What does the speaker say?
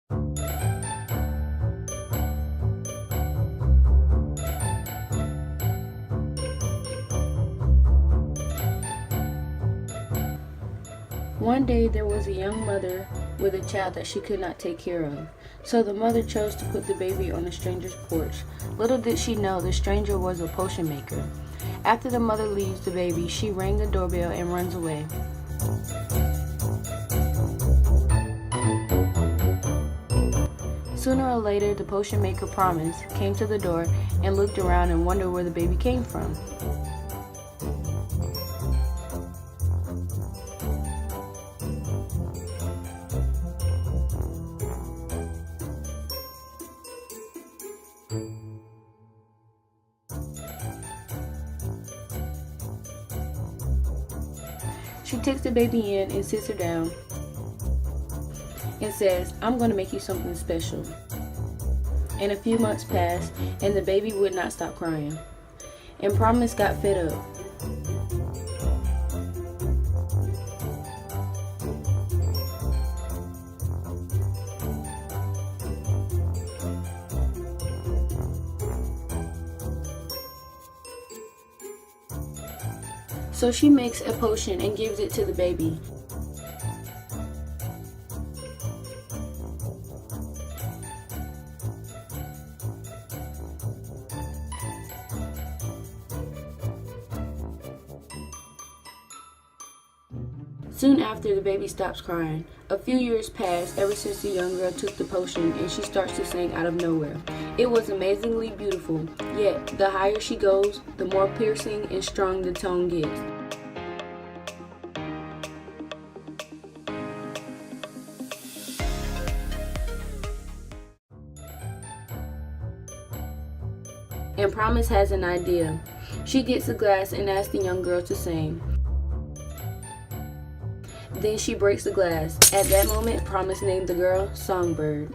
One day there was a young mother with a child that she could not take care of. So the mother chose to put the baby on a stranger's porch. Little did she know the stranger was a potion maker. After the mother leaves the baby, she rang the doorbell and runs away. Sooner or later, the potion maker Promise came to the door and looked around and wondered where the baby came from. She takes the baby in and sits her down and says, "I'm going to make you something special." And a few months passed and the baby would not stop crying. And Promise got fed up. So she makes a potion and gives it to the baby. Soon after, the baby stops crying. A few years pass ever since the young girl took the potion and she starts to sing out of nowhere. It was amazingly beautiful, yet the higher she goes, the more piercing and strong the tone gets. And Promise has an idea. She gets a glass and asks the young girl to sing. Then she breaks the glass. At that moment, Promise named the girl Songbird.